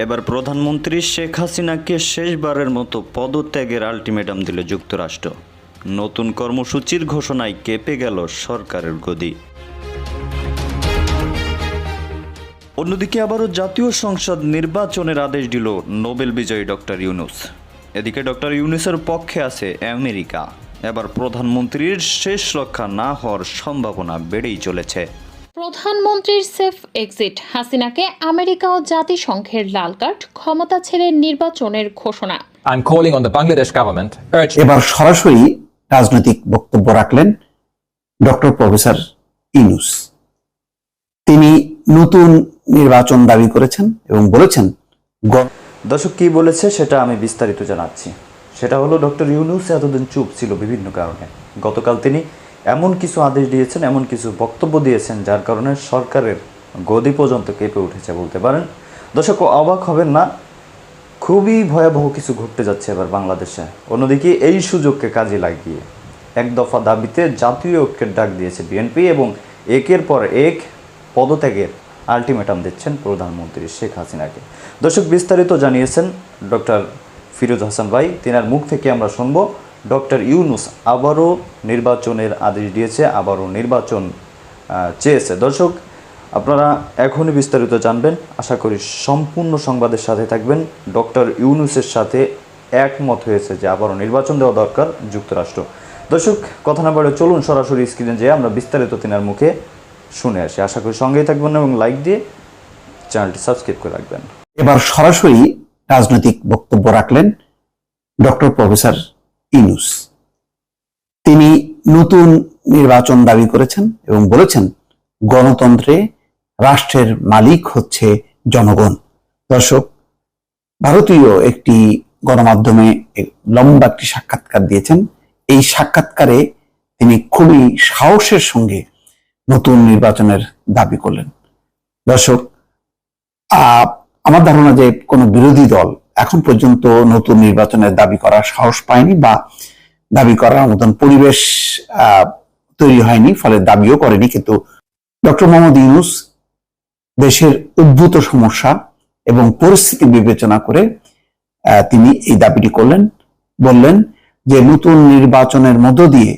এবার প্রধানমন্ত্রী শেখ হাসিনাকে শেষবারের মতো পদত্যাগের আলটিমেটাম দিল যুক্তরাষ্ট্র। নতুন কর্মসূচির ঘোষণায় কেঁপে গেল সরকারের গদি। অন্যদিকে আবারও জাতীয় সংসদ নির্বাচনের আদেশ দিল নোবেল বিজয়ী ডক্টর ইউনূস। এদিকে ডক্টর ইউনূসের পক্ষে আছে আমেরিকা। এবার প্রধানমন্ত্রীর শেষ রক্ষা না হওয়ার সম্ভাবনা বেড়েই চলেছে। প্রধানমন্ত্রীর সেফ এক্সিট, হাসিনাকে আমেরিকা ও জাতিসংঘের লাল কার্ড, ক্ষমতা ছেড়ে নির্বাচনের ঘোষণা। I'm calling on the Bangladesh government. এবার সরাসরি রাজনৈতিক বক্তব্য রাখলেন ডক্টর প্রফেসর ইউনূস। তিনি নতুন নির্বাচন দাবি করেছেন এবং বলেছেন, দর্শক কি বলেছে সেটা আমি বিস্তারিত জানাচ্ছি। সেটা হলো ডক্টর ইউনূস এতদিন চুপ ছিল বিভিন্ন কারণে। গতকাল তিনি এমন কিছু আদেশ দিয়েছেন, এমন কিছু বক্তব্য দিয়েছেন যার কারণে সরকারের গদি পর্যন্ত কেঁপে উঠেছে বলতে পারেন। দর্শক অবাক হবেন না, খুবই ভয়াবহ কিছু ঘটতে যাচ্ছে এবার বাংলাদেশে। অন্যদিকে এই সুযোগকে কাজে লাগিয়ে এক দফা দাবিতে জাতীয় ঐক্যের ডাক দিয়েছে বিএনপি এবং একের পর এক পদত্যাগের আলটিমেটাম দিচ্ছেন প্রধানমন্ত্রী শেখ হাসিনাকে। দর্শক বিস্তারিত জানিয়েছেন ডক্টর ফিরোজ হাসান ভাই। তিনার মুখ থেকে আমরা শুনব ডক্টর ইউনূস আবারও নির্বাচনের আদেশ দিয়েছে, আবারও নির্বাচন চেয়েছে। দর্শক আপনারা এখনই বিস্তারিত জানবেন। আশা করি সম্পূর্ণ সংবাদের সাথে থাকবেন। ডক্টর ইউনূসের সাথে একমত হয়েছে যে আবারও নির্বাচন দেওয়া দরকার যুক্তরাষ্ট্র। দর্শক কথা না বলে চলুন সরাসরি স্ক্রিনে যেয়ে আমরা বিস্তারিত তিনার মুখে শুনে আসি। আশা করি সঙ্গেই থাকবেন এবং লাইক দিয়ে চ্যানেলটি সাবস্ক্রাইব করে রাখবেন। এবার সরাসরি রাজনৈতিক বক্তব্য রাখলেন ডক্টর প্রফেসর ইউনূস। তিনি নতুন নির্বাচন দাবি করেছেন এবং বলেছেন, গণতন্ত্রে রাষ্ট্রের মালিক হচ্ছে জনগণ। দর্শক, ভারতীয় একটি গণমাধ্যমে লম্বা একটি সাক্ষাৎকার দিয়েছেন। এই সাক্ষাৎকারে তিনি খুবই সাহসের সঙ্গে নতুন নির্বাচনের দাবি করলেন। দর্শক, আমার ধারণা যে কোনো বিরোধী দল এখন পর্যন্ত নতুন নির্বাচনের দাবি করার সাহস পায়নি বা দাবি করার মতন পরিবেশ তৈরি হয়নি, ফলে দাবিও করেনি। কিন্তু ডক্টর মোহাম্মদ ইউনূস দেশের উদ্ভূত সমস্যা এবং পরিস্থিতি বিবেচনা করে তিনি এই দাবিটি করলেন। বললেন যে নতুন নির্বাচনের মধ্য দিয়ে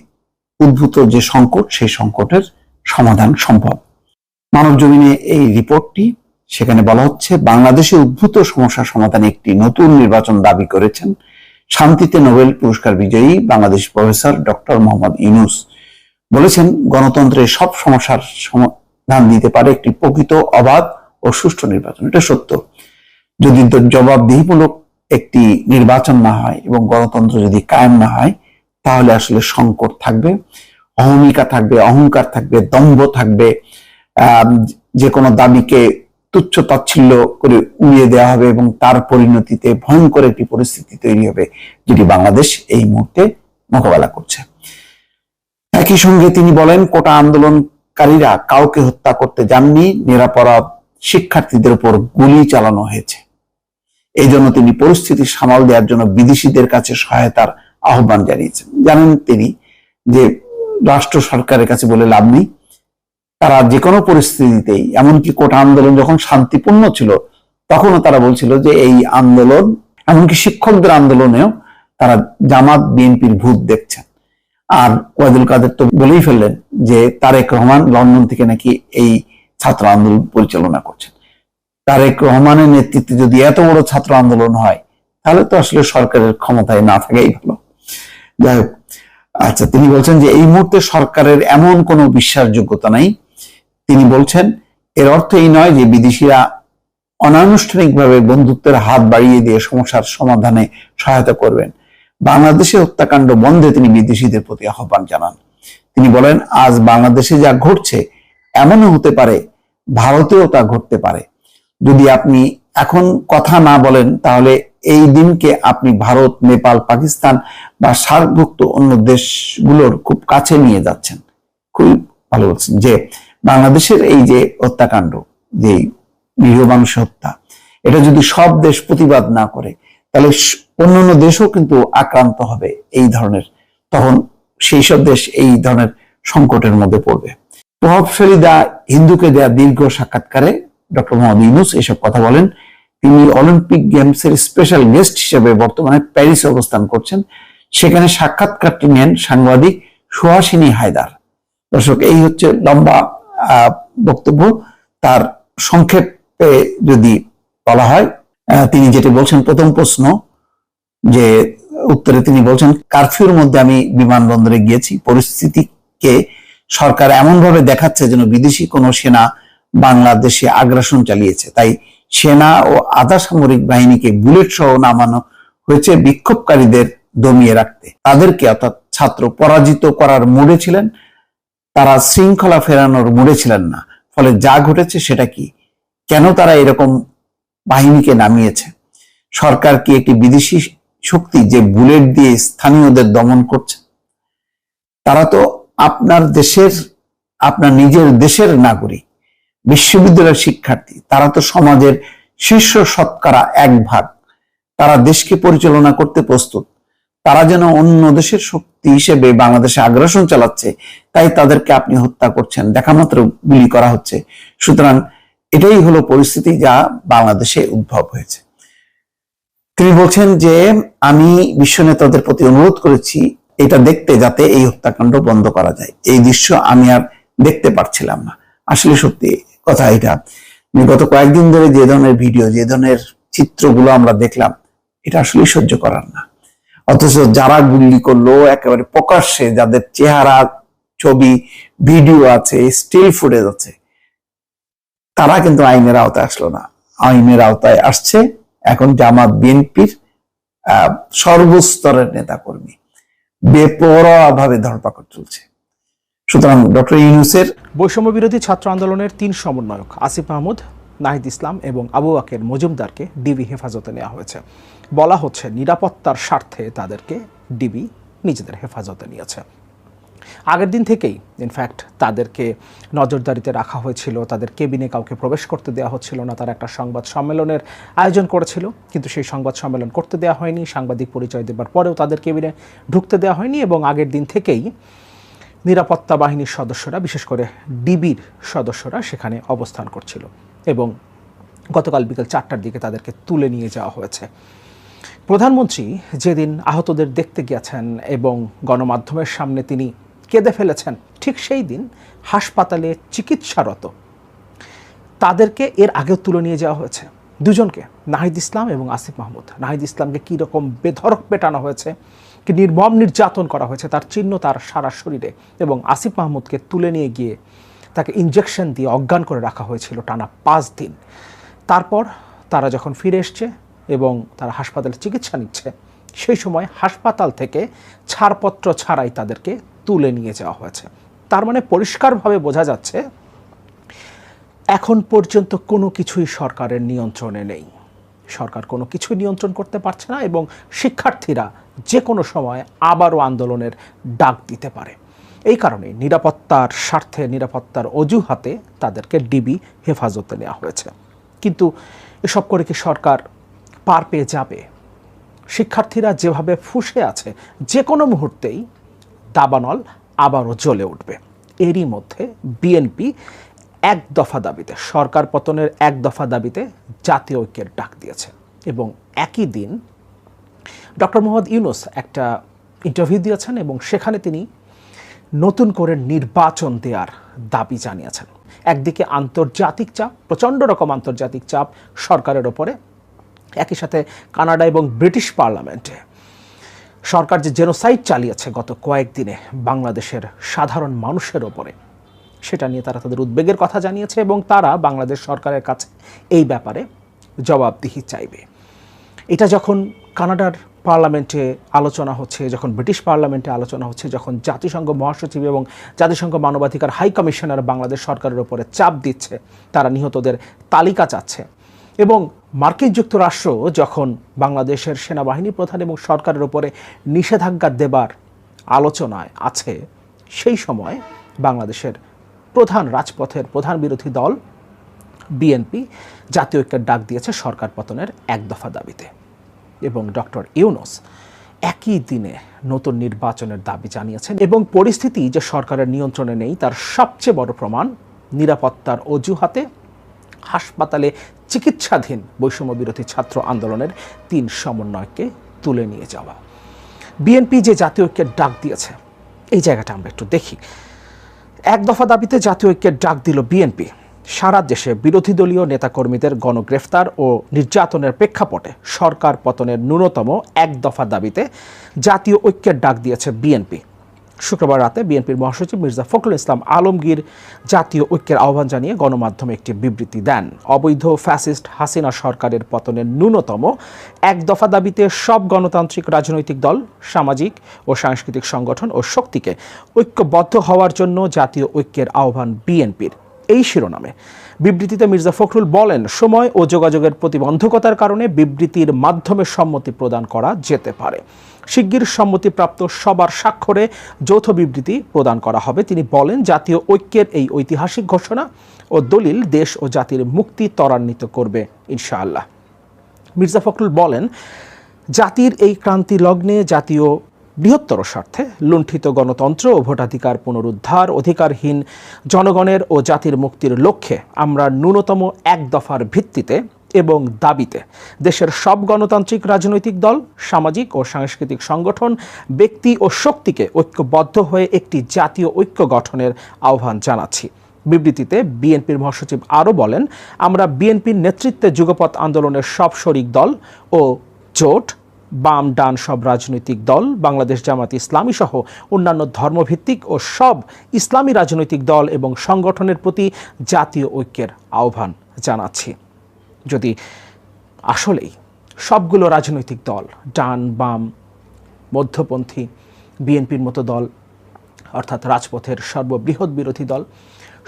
উদ্ভূত যে সংকট, সেই সংকটের সমাধান সম্ভব। মানব জমিনে এই রিপোর্টটি, সেখানে বলা হচ্ছে, বাংলাদেশে উদ্ভূত সমস্যা সমাধানে একটি নতুন নির্বাচন দাবি করেছেন শান্তিতে নোবেল পুরস্কার বিজয়ী বাংলাদেশ প্রফেসর ডক্টর মোহাম্মদ ইউনূস। বলেছেন, গণতন্ত্রের সব সমস্যার সমাধান দিতে পারে একটি প্রকৃত, অবাধ ও সুষ্ঠু নির্বাচন। এটা সত্য। যদি জবাবদিহিমূলক একটি নির্বাচন না হয় এবং গণতন্ত্র যদি কায়েম না হয়, তাহলে আসলে সংকট থাকবে, অহমিকা থাকবে, অহংকার থাকবে, দম্ভ থাকবে, যে কোনো দাবিকে তুচ্ছ তাচ্ছিল্য করে উড়িয়ে দেওয়া হবে এবং তার পরিণতিতে ভয়ঙ্কর একটি পরিস্থিতি তৈরি হবে, যেটি বাংলাদেশ এই মুহূর্তে মোকাবেলা করছে। একই সঙ্গে তিনি বলেন, কোটা আন্দোলনকারীরা কাউকে হত্যা করতে যাননি, নিরপরাধ শিক্ষার্থীদের উপর গুলি চালানো হয়েছে। এই জন্য তিনি পরিস্থিতি সামাল দেওয়ার জন্য বিদেশিদের কাছে সহায়তার আহ্বান জানিয়েছেন। জানেন তিনি যে রাষ্ট্র সরকারের কাছে বলে লাভ নেই, তারা যে কোনো পরিস্থিতিতেই, এমনকি কোটা আন্দোলন যখন শান্তিপূর্ণ ছিল তখনও তারা বলছিল যে এই আন্দোলন, এমনকি শিক্ষকদের আন্দোলনেও তারা জামাত বিএনপির ভূত দেখছেন। আর ওয়াদুল কাদের তো বলেই ফেললেন যে তারেক রহমান লন্ডন থেকে নাকি এই ছাত্র আন্দোলন পরিচালনা করছেন। তারেক রহমানের নেতৃত্বে যদি এত বড় ছাত্র আন্দোলন হয়, তাহলে তো আসলে সরকারের ক্ষমতায় না থাকাই ভালো। যাই হোক, আচ্ছা, তিনি বলছেন যে এই মুহূর্তে সরকারের এমন কোনো বিশ্বাসযোগ্যতা নাই। তিনি বলছেন, এর অর্থ এই নয় যে বিদেশিরা অনানুষ্ঠানিকভাবে বন্ধুত্বের হাত বাড়িয়ে দিয়ে সমস্যার সমাধানে সহায়তা করবেন। বাংলাদেশে হত্যাকাণ্ড বন্ধে তিনি বিদেশিদের প্রতি আহ্বান জানান। তিনি বলেন, আজ বাংলাদেশে যা ঘটছে এমনও হতে পারে ভারতেও তা ঘটতে পারে। যদি আপনি এখন কথা না বলেন, তাহলে এই দিনকে আপনি ভারত, নেপাল, পাকিস্তান বা সার্কভুক্ত অন্য দেশগুলোর খুব কাছে নিয়ে যাচ্ছেন। খুবই ভালো বলছেন যে বাংলাদেশের এই যে হত্যাকাণ্ড, যে নিরীহ মানুষ হত্যা, এটা যদি সব দেশ প্রতিবাদ না করে, তাহলে অন্যান্য দেশও কিন্তু আক্রান্ত হবে এই ধরনের, তখন সেই সব দেশ এই ধরনের সংকটের মধ্যে পড়বে। প্রভাবশালী দা হিন্দুকে দেয়া দীর্ঘ সাক্ষাৎকারে ডক্টর মোহাম্মদ ইউনূস এসব কথা বলেন। তিনি অলিম্পিক গেমসের স্পেশাল গেস্ট হিসেবে বর্তমানে প্যারিস অবস্থান করছেন। সেখানে সাক্ষাৎকারটি নেন সাংবাদিক সুহাসিনী হায়দার। দর্শক, এই হচ্ছে লম্বা বক্তব্য। তার সংক্ষেপে যদি বলা হয়, তিনি যেটি বলছেন, প্রথম প্রশ্ন যে উত্তরে তিনি বলছেন, কারফিউর মধ্যে আমি বিমানবন্দরে গিয়েছি, পরিস্থিতিকে সরকার এমন ভাবে দেখাচ্ছে যেন বিদেশি কোনো সেনা বাংলাদেশে আগ্রাসন চালিয়েছে। তাই সেনা ও আধা সামরিক বাহিনীকে বুলেট সহ নামানো হয়েছে বিক্ষোভকারীদের দমিয়ে রাখতে। তাদেরকে, অর্থাৎ ছাত্র, পরাজিত করার মুডে ছিলেন, তারা শৃঙ্খলা ফেরানোর মুডে ছিলেন না। ফলে যা ঘটেছে সেটা কি, কেন তারা এরকম বাহিনীকে নামিয়েছে? সরকার কি একটি বিদেশি শক্তি যে বুলেট দিয়ে স্থানীয়দের দমন করছে? তারা তো আপনার নিজের দেশের নাগরিক, বিশ্ববিদ্যালয়ের শিক্ষার্থী, তারা তো সমাজের শীর্ষ শতকরা 1%। তারা দেশকে পরিচালনা করতে প্রস্তুত। তারা যেন অন্য দেশের শক্তি হিসেবে বাংলাদেশে আগ্রাসন চালাচ্ছে, তাই তাদেরকে আপনি হত্যা করছেন, দেখা মাত্র গুলি করা হচ্ছে। সুতরাং এটাই হলো পরিস্থিতি যা বাংলাদেশে উদ্ভব হয়েছে। তিনি বলছেন যে আমি বিশ্ব নেতাদের প্রতি অনুরোধ করেছি এটা দেখতে, যাতে এই হত্যাকাণ্ড বন্ধ করা যায়। এই দৃশ্য আমি আর দেখতে পারছিলাম না। আসলে সত্যি কথা এটা। গত কয়েকদিন ধরে যে ধরনের ভিডিও, যে ধরনের চিত্রগুলো আমরা দেখলাম, এটা আসলে সহ্য করার না। অথচ যারা গুলি করলো, একেবারে প্রকাশ্যে, যাদের চেহারা, ছবি, ভিডিও আছে, স্টিল ফুটেজ আছে, তারা কিন্তু আইনের আওতায় আসলো না। আইনের আওতায় আসছে এখন জামাত বিএনপির সর্বস্তরের নেতাকর্মী। বেপরোয়া ভাবে ধরপাকড় চলছে। সুতরাং ডক্টর ইউনূসের বৈষম্য বিরোধী ছাত্র আন্দোলনের 3 সমন্বয়ক আসিফ মাহমুদ, নাহিদ ইসলাম এবং আবু বাকের মজুমদারকে ডিবি হেফাজতে নেওয়া হয়েছে। বলা হচ্ছে নিরাপত্তার স্বার্থে তাদেরকে ডিবি নিজেদের হেফাজতে নিয়েছে। আগের দিন থেকেই ইনফ্যাক্ট তাদেরকে নজরদারিতে রাখা হয়েছিল, তাদের কেবিনে কাউকে প্রবেশ করতে দেওয়া হচ্ছিল না। তারা একটা সংবাদ সম্মেলনের আয়োজন করেছিল, কিন্তু সেই সংবাদ সম্মেলন করতে দেওয়া হয়নি। সাংবাদিক পরিচয় দেবার পরেও তাদের কেবিনে ঢুকতে দেওয়া হয়নি এবং আগের দিন থেকেই নিরাপত্তা বাহিনীর সদস্যরা, বিশেষ করে ডিবির সদস্যরা সেখানে অবস্থান করছিল এবং গতকাল বিকেল 4টার দিকে তাদেরকে তুলে নিয়ে যাওয়া হয়েছে। প্রধানমন্ত্রী যেদিন আহতদের দেখতে গিয়েছেন এবং গণমাধ্যমের সামনে তিনি কেঁদে ফেলেছেন, ঠিক সেই দিন হাসপাতালে চিকিৎসারত তাদেরকে এর আগেও তুলে নিয়ে যাওয়া হয়েছে। দুজনকে, নাহিদ ইসলাম এবং আসিফ মাহমুদ। নাহিদ ইসলামকে কীরকম বেধড়ক পেটানো হয়েছে, কি নির্মম নির্যাতন করা হয়েছে তার চিহ্ন তার সারা শরীরে। এবং আসিফ মাহমুদকে তুলে নিয়ে গিয়ে তাকে ইনজেকশন দিয়ে অজ্ঞান করে রাখা হয়েছিল টানা 5 দিন। তারপর তারা যখন ফিরে এসছে এবং তারা হাসপাতালে চিকিৎসা নিচ্ছে, সেই সময় হাসপাতাল থেকে ছাড়পত্র ছাড়াই তাদেরকে তুলে নিয়ে যাওয়া হয়েছে। তার মানে পরিষ্কারভাবে বোঝা যাচ্ছে এখন পর্যন্ত কোনো কিছুই সরকারের নিয়ন্ত্রণে নেই। সরকার কোনো কিছুই নিয়ন্ত্রণ করতে পারছে না এবং শিক্ষার্থীরা যে কোনো সময় আবারও আন্দোলনের ডাক দিতে পারে। এই কারণে নিরাপত্তার স্বার্থে, নিরাপত্তার অজুহাতে তাদেরকে ডিবি হেফাজতে নেওয়া হয়েছে। কিন্তু এসব করে কি সরকার পার পেয়ে যাবে? শিক্ষার্থীরা যেভাবে ফুঁসে আছে, যে কোনো মুহূর্তেই দাবানল আবারও জ্বলে উঠবে। এরই মধ্যে বিএনপি 1 দফা দাবিতে, সরকার পতনের 1 দফা দাবিতে জাতীয় ঐক্যের ডাক দিয়েছে এবং একই দিন ডক্টর মোহাম্মদ ইউনূস একটা ইন্টারভিউ দিয়েছেন এবং সেখানে তিনি নতুন করে নির্বাচন দেওয়ার দাবি জানিয়েছেন। একদিকে আন্তর্জাতিক চাপ, প্রচণ্ড রকম আন্তর্জাতিক চাপ সরকারের ওপরে, একই সাথে কানাডা এবং ব্রিটিশ পার্লামেন্টে সরকার যে জেনোসাইড চালিয়েছে গত কয়েকদিনে বাংলাদেশের সাধারণ মানুষের ওপরে, সেটা নিয়ে তারা তাদের উদ্বেগের কথা জানিয়েছে এবং তারা বাংলাদেশ সরকারের কাছে এই ব্যাপারে জবাবদিহি চাইবে। এটা যখন কানাডার পার্লামেন্টে আলোচনা হচ্ছে, যখন ব্রিটিশ পার্লামেন্টে আলোচনা হচ্ছে, যখন জাতিসংঘ মহাসচিব এবং জাতিসংঘ মানবাধিকার হাই কমিশনার বাংলাদেশ সরকারের উপরে চাপ দিচ্ছে, তারা নিহতদের তালিকা চাচ্ছে, এবং মার্কিন যুক্তরাষ্ট্র যখন বাংলাদেশের সেনাবাহিনী প্রধান এবং সরকারের উপরে নিষেধাজ্ঞা দেবার আলোচনায় আছে, সেই সময় বাংলাদেশের প্রধান রাজপথের প্রধান বিরোধী দল বিএনপি জাতীয় ঐক্যের ডাক দিয়েছে সরকার পতনের 1 দফা দাবিতে। এবং ডক্টর ইউনূস একই দিনে নতুন নির্বাচনের দাবি জানিয়েছেন এবং পরিস্থিতি যে সরকারের নিয়ন্ত্রণে নেই তার সবচেয়ে বড় প্রমাণ নিরাপত্তার অজুহাতে হাসপাতালে চিকিৎসাধীন বৈষম্য বিরোধী ছাত্র আন্দোলনের 3 সমন্বয়ককে তুলে নিয়ে যাওয়া। বিএনপি যে জাতীয় ঐক্যের ডাক দিয়েছে, এই জায়গাটা আমরা একটু দেখি। এক দফা দাবিতে জাতীয় ঐক্যের ডাক দিল বিএনপি। সারা দেশে বিরোধী দলীয় নেতাকর্মীদের গণগ্রেফতার ও নির্যাতনের প্রেক্ষাপটে সরকার পতনের ন্যূনতম এক দফা দাবিতে জাতীয় ঐক্যের ডাক দিয়েছে বিএনপি। শুক্রবার রাতে বিএনপির মহাসচিব মির্জা ফখরুল ইসলাম আলমগীর জাতীয় ঐক্যের আহ্বান জানিয়ে গণমাধ্যমে একটি বিবৃতি দেন। অবৈধ ফ্যাসিস্ট হাসিনা সরকারের পতনের ন্যূনতম এক দফা দাবিতে সব গণতান্ত্রিক রাজনৈতিক দল, সামাজিক ও সাংস্কৃতিক সংগঠন ও শক্তিকে ঐক্যবদ্ধ হওয়ার জন্য জাতীয় ঐক্যের আহ্বান বিএনপির। এই শিরোনামে বিবৃতিতে মির্জা ফখরুল বলেন, সময় ও যোগাযোগের প্রতিবন্ধকতার কারণে বিবৃতির মাধ্যমে সম্মতি প্রদান করা যেতে পারে। শিগগির সম্মতিপ্রাপ্ত সবার স্বাক্ষরে যৌথ বিবৃতি প্রদান করা হবে। তিনি বলেন, জাতীয় ঐক্যের এই ঐতিহাসিক ঘোষণা ও দলিল দেশ ও জাতির মুক্তি ত্বরান্বিত করবে ইনশাআল্লাহ। মির্জা ফখরুল বলেন, জাতির এই ক্রান্তি লগ্নে জাতীয় বৃহত্তর স্বার্থে লুণ্ঠিত গণতন্ত্র ও ভোটাধিকার পুনরুদ্ধার, অধিকারহীন জনগণের ও জাতির মুক্তির লক্ষ্যে আমরা ন্যূনতম এক দফার ভিত্তিতে এবং দাবিতে দেশের সব গণতান্ত্রিক রাজনৈতিক দল, সামাজিক ও সাংস্কৃতিক সংগঠন, ব্যক্তি ও শক্তিকে ঐক্যবদ্ধ হয়ে একটি জাতীয় ঐক্য গঠনের আহ্বান জানাচ্ছি। বিবৃতিতে বিএনপির মহাসচিব আরও বলেন, আমরা বিএনপির নেতৃত্বে যুগপৎ আন্দোলনের সব শরিক দল ও জোট, বাম ডান সব রাজনৈতিক দল, বাংলাদেশ জামাত ইসলামী সহ অন্যান্য ধর্মভিত্তিক ও সব ইসলামী রাজনৈতিক দল এবং সংগঠনের প্রতি জাতীয় ঐক্যের আহ্বান জানাচ্ছি। যদি আসলেই সবগুলো রাজনৈতিক দল, ডান বাম মধ্যপন্থী, বিএনপির মতো দল অর্থাৎ রাজপথের সর্ববৃহৎ বিরোধী দল,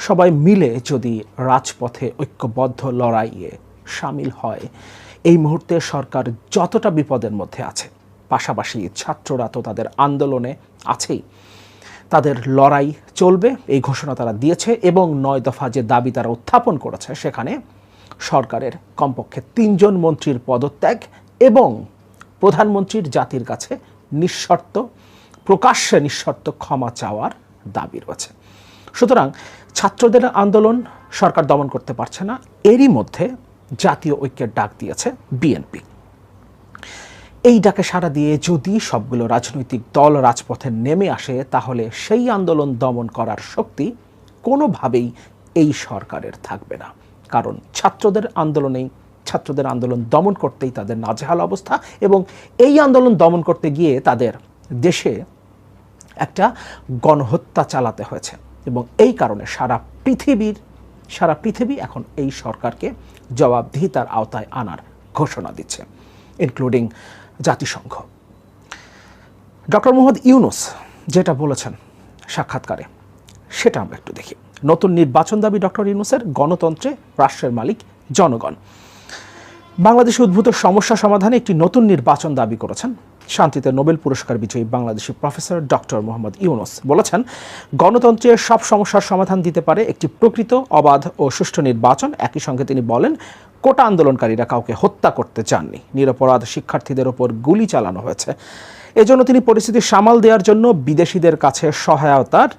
সবাই মিলে যদি রাজপথে ঐক্যবদ্ধ লড়াইয়ে সামিল হয়, এই মুহূর্তে সরকার যতটা বিপদের মধ্যে আছে, পাশাপাশি ছাত্ররা তো তাদের আন্দোলনে আছেই, তাদের লড়াই চলবে, এই ঘোষণা তারা দিয়েছে। এবং 9 দফা যে দাবি তারা উত্থাপন করেছে, সেখানে সরকারের কমপক্ষে 3 জন মন্ত্রীর পদত্যাগ এবং প্রধানমন্ত্রীর জাতির কাছে প্রকাশ্যে নিঃশর্ত ক্ষমা চাওয়ার দাবি রয়েছে। সুতরাং ছাত্রদের আন্দোলন সরকার দমন করতে পারছে না, এরই মধ্যে জাতীয় ঐক্যের ডাক দিয়েছে বিএনপি। এই ডাকে সাড়া দিয়ে যদি সবগুলো রাজনৈতিক দল রাজপথে নেমে আসে, তাহলে সেই আন্দোলন দমন করার শক্তি কোনোভাবেই এই সরকারের থাকবে না। কারণ ছাত্রদের আন্দোলন দমন করতেই তাদের নাজেহাল অবস্থা, এবং এই আন্দোলন দমন করতে গিয়ে তাদের দেশে একটা গণহত্যা চালাতে হয়েছে। এবং এই কারণে সারা পৃথিবী এখন এই সরকারকে জবাবদিহিতার আওতায় আনার ঘোষণা দিচ্ছে, ইনক্লুডিং জাতিসংঘ। ডক্টর মোহাম্মদ ইউনূস যেটা বলেছেন সাক্ষাৎকারে, সেটা আমরা একটু দেখি। নতুন নির্বাচন দাবি ডক্টর ইউনূসের, গণতন্ত্রে রাষ্ট্রের মালিক জনগণ। বাংলাদেশে উদ্ভূত সমস্যা সমাধানে একটি নতুন নির্বাচন দাবি করেছেন শান্তিতে নোবেল পুরস্কার বিজয়ী বাংলাদেশি প্রফেসর ডক্টর মোহাম্মদ ইউনূস। বলেছেন, গণতন্ত্রের সব সমস্যার সমাধান দিতে পারে একটি প্রকৃত, অবাধ ও সুষ্ঠু নির্বাচন। একই সঙ্গে তিনি বলেন, কোটা আন্দোলনকারীরা কাউকে হত্যা করতে চাননি, নিরপরাধ শিক্ষার্থীদের ওপর গুলি চালানো হয়েছে। এজন্য তিনি পরিস্থিতি সামাল দেওয়ার জন্য বিদেশিদের কাছে সহায়তার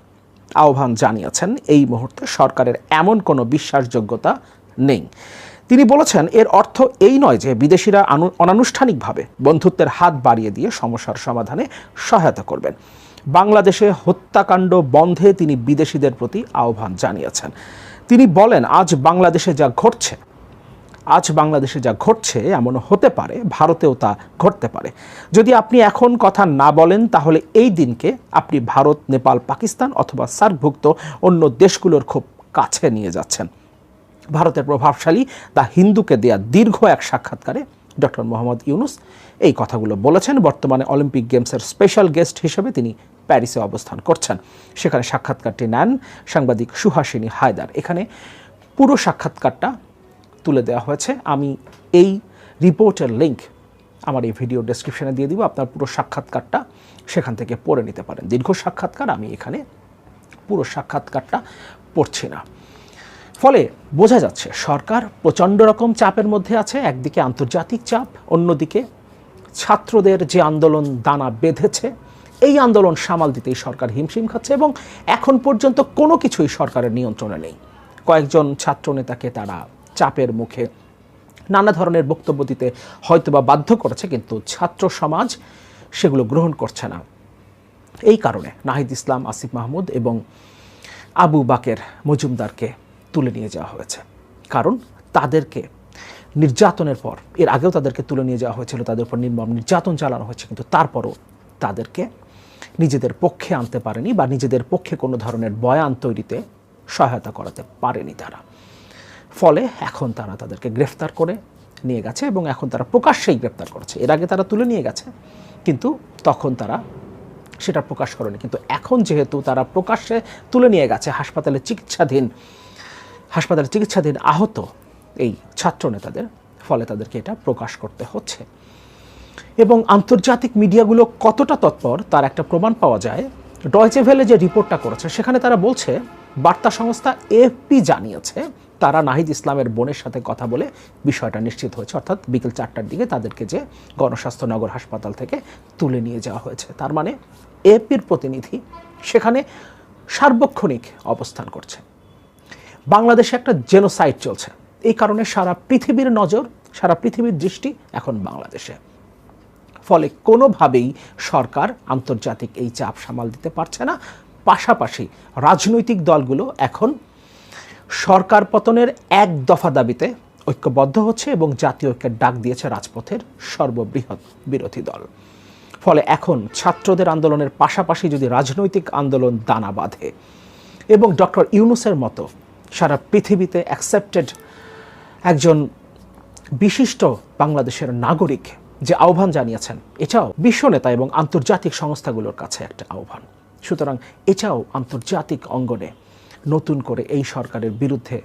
আহ্বান জানিয়েছেন। এই মুহূর্তে সরকারের এমন কোনো বিশ্বাসযোগ্যতা নেই। তিনি বলেছেন, এর অর্থ এই নয় যে বিদেশিরা অনানুষ্ঠানিকভাবে বন্ধুত্বের হাত বাড়িয়ে দিয়ে সমস্যার সমাধানে সহায়তা করবেন। বাংলাদেশে হত্যাকাণ্ড বন্ধে তিনি বিদেশিদের প্রতি আহ্বান জানিয়েছেন। তিনি বলেন, আজ বাংলাদেশে যা ঘটছে এমনও হতে পারে ভারতেও তা ঘটতে পারে। যদি আপনি এখন কথা না বলেন, তাহলে এই দিনকে আপনি ভারত, নেপাল, পাকিস্তান অথবা সার্কভুক্ত অন্য দেশগুলোর খুব কাছে নিয়ে যাচ্ছেন। ভারতের প্রভাবশালী দ্য হিন্দুকে দেয়া দীর্ঘ এক সাক্ষাৎকারে ডক্টর মোহাম্মদ ইউনূস এই কথাগুলো বলেছেন। বর্তমানে অলিম্পিক গেমসের স্পেশাল গেস্ট হিসেবে তিনি প্যারিসে অবস্থান করছেন। সেখানে সাক্ষাৎকারটি নেন সাংবাদিক সুহাসিনী হায়দার। এখানে পুরো সাক্ষাৎকারটা তুলে দেওয়া হয়েছে। আমি এই রিপোর্টের লিঙ্ক আমার এই ভিডিও ডেসক্রিপশনে দিয়ে দিব, আপনার পুরো সাক্ষাৎকারটা সেখান থেকে পড়ে নিতে পারেন। দীর্ঘ সাক্ষাৎকার, আমি এখানে পুরো সাক্ষাৎকারটা পড়ছি না। ফলে বোঝা যাচ্ছে সরকার প্রচণ্ড রকম চাপের মধ্যে আছে। একদিকে আন্তর্জাতিক চাপ, অন্যদিকে ছাত্রদের যে আন্দোলন দানা বেঁধেছে, এই আন্দোলন সামাল দিতেই সরকার হিমশিম খাচ্ছে এবং এখন পর্যন্ত কোনো কিছুই সরকারের নিয়ন্ত্রণে নেই। কয়েকজন ছাত্র নেতাকে তারা চাপের মুখে নানা ধরনের বক্তব্য দিতে হয়তোবা বাধ্য করেছে, কিন্তু ছাত্র সমাজ সেগুলো গ্রহণ করছে না। এই কারণে নাহিদ ইসলাম, আসিফ মাহমুদ এবং আবু বাকের মজুমদারকে তুলে নিয়ে যাওয়া হয়েছে। কারণ তাদেরকে নির্যাতনের পর, এর আগেও তাদেরকে তুলে নিয়ে যাওয়া হয়েছিল, তাদের উপর নির্মম নির্যাতন চালানো হয়েছে, কিন্তু তারপরও তাদেরকে নিজেদের পক্ষে আনতে পারেনি বা নিজেদের পক্ষে কোনো ধরনের বয়ান তৈরিতে সহায়তা করাতে পারেনি তারা। ফলে এখন তারা তাদেরকে গ্রেফতার করে নিয়ে গেছে এবং এখন তারা প্রকাশ্যেই গ্রেফতার করেছে। এর আগে তারা তুলে নিয়ে গেছে, কিন্তু তখন তারা সেটা প্রকাশ করেনি। কিন্তু এখন যেহেতু তারা প্রকাশ্যে তুলে নিয়ে গেছে, হাসপাতালে চিকিৎসাধীন আহত এই ছাত্র নেতাদের, ফলে তাদেরকে এটা প্রকাশ করতে হচ্ছে। এবং আন্তর্জাতিক মিডিয়াগুলো কতটা তৎপর তার একটা প্রমাণ পাওয়া যায়। ডয়চে ভেলে যে রিপোর্টটা করেছে সেখানে তারা বলছে, বার্তা সংস্থা এএফপি জানিয়েছে তারা নাহিদ ইসলামের বোনের সাথে কথা বলে বিষয়টা নিশ্চিত হয়েছে, অর্থাৎ বিকেল 4টার দিকে তাদেরকে যে গণস্বাস্থ্য নগর হাসপাতাল থেকে তুলে নিয়ে যাওয়া হয়েছে। তার মানে এএফপির প্রতিনিধি সেখানে সার্বক্ষণিক অবস্থান করছে। বাংলাদেশে একটা জেনোসাইড চলছে, এই কারণে সারা পৃথিবীর নজর, সারা পৃথিবীর দৃষ্টি এখন বাংলাদেশে। ফলে কোনোভাবেই সরকার আন্তর্জাতিক এই চাপ সামাল দিতে পারছে না। পাশাপাশি রাজনৈতিক দলগুলো এখন সরকার পতনের এক দফা দাবিতে ঐক্যবদ্ধ হচ্ছে এবং জাতীয় ঐক্যের ডাক দিয়েছে রাজপথের সর্ববৃহৎ বিরোধী দল। ফলে এখন ছাত্রদের আন্দোলনের পাশাপাশি যদি রাজনৈতিক আন্দোলন দানা বাঁধে এবং ডক্টর ইউনূসের মতো সারা পৃথিবীতে অ্যাকসেপ্টেড একজন বিশিষ্ট বাংলাদেশের নাগরিক যে আহ্বান জানিয়েছেন, এটাও বিশ্বনেতা এবং আন্তর্জাতিক সংস্থাগুলোর কাছে একটা আহ্বান। সুতরাং এটাও আন্তর্জাতিক অঙ্গনে নতুন করে এই সরকারের বিরুদ্ধে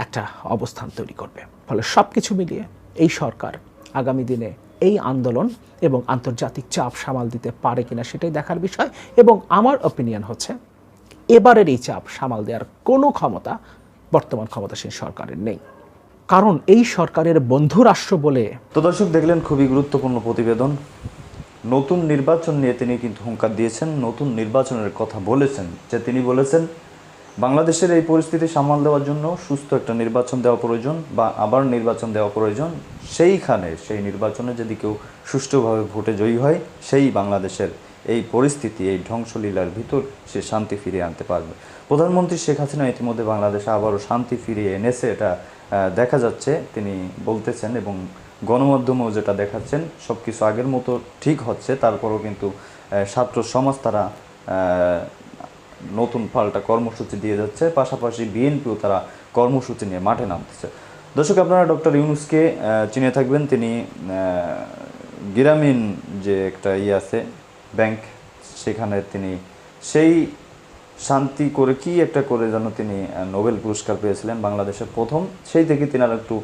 একটা অবস্থান তৈরি করবে। ফলে সব কিছু মিলিয়ে এই সরকার আগামী দিনে এই আন্দোলন এবং আন্তর্জাতিক চাপ সামাল দিতে পারে কিনা সেটাই দেখার বিষয়। এবং আমার অপিনিয়ন হচ্ছে, এবারের এই চাপ সামাল দেওয়ার কোনো ক্ষমতা বর্তমান ক্ষমতাসীন সরকারের নেই। কারণ এই সরকারের বন্ধু রাষ্ট্র বলে। তো দর্শক দেখলেন খুবই গুরুত্বপূর্ণ প্রতিবেদন। নতুন নির্বাচন নিয়ে তিনি কিন্তু হুঙ্কার দিয়েছেন, নতুন নির্বাচনের কথা বলেছেন, যে তিনি বলেছেন বাংলাদেশের এই পরিস্থিতি সামাল দেওয়ার জন্য সুস্থ একটা নির্বাচন দেওয়া প্রয়োজন বা আবার নির্বাচন দেওয়া প্রয়োজন। সেই নির্বাচনে যদি কেউ সুষ্ঠুভাবে ভোটে জয়ী হয়, সেই বাংলাদেশের এই পরিস্থিতি, এই ধ্বংসলীলার ভিতর সে শান্তি ফিরিয়ে আনতে পারবে। প্রধানমন্ত্রী শেখ হাসিনা ইতিমধ্যে বাংলাদেশে আবারও শান্তি ফিরিয়ে এনেছে, এটা দেখা যাচ্ছে, তিনি বলতেছেন এবং গণমাধ্যমেও যেটা দেখাচ্ছেন সব কিছু আগের মতো ঠিক হচ্ছে। তারপরও কিন্তু ছাত্র সমাজ তারা নতুন পাল্টা কর্মসূচি দিয়ে যাচ্ছে, পাশাপাশি বিএনপিও তারা কর্মসূচি নিয়ে মাঠে নামতেছে। দর্শক, আপনারা ডক্টর ইউনূসকে চিনে থাকবেন, তিনি গ্রামীণ যে একটা আছে ব্যাংক, সেখানে তিনি সেই শান্তি করে কি একটা করে যেন তিনি নোবেল পুরস্কার পেয়েছিলেন বাংলাদেশের প্রথম। সেই থেকে তিনার একটু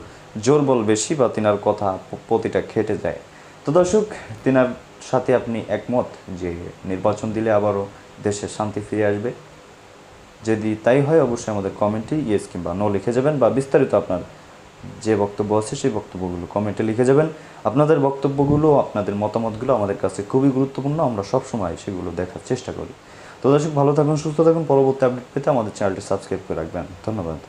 জোর বল বেশি বা তিনার কথা প্রতিটা খেটে যায়। তো দর্শক, তিনার সাথে আপনি একমত যে নির্বাচন দিলে আবারও দেশে শান্তি ফিরে আসবে? যদি তাই হয় অবশ্যই আমাদের কমেন্টে ইয়েস কিংবা নো লিখে যাবেন, বা বিস্তারিত আপনার যে বক্তব্য আছে সেই বক্তব্যগুলো কমেন্টে লিখে যাবেন। আপনাদের বক্তব্যগুলো, আপনাদের মতামতগুলো আমাদের কাছে খুবই গুরুত্বপূর্ণ, আমরা সবসময় সেগুলো দেখার চেষ্টা করি। তো দর্শক, ভালো থাকুন, সুস্থ থাকুন। পরবর্তী আপডেট পেতে আমাদের চ্যানেলটি সাবস্ক্রাইব করে রাখবেন। ধন্যবাদ।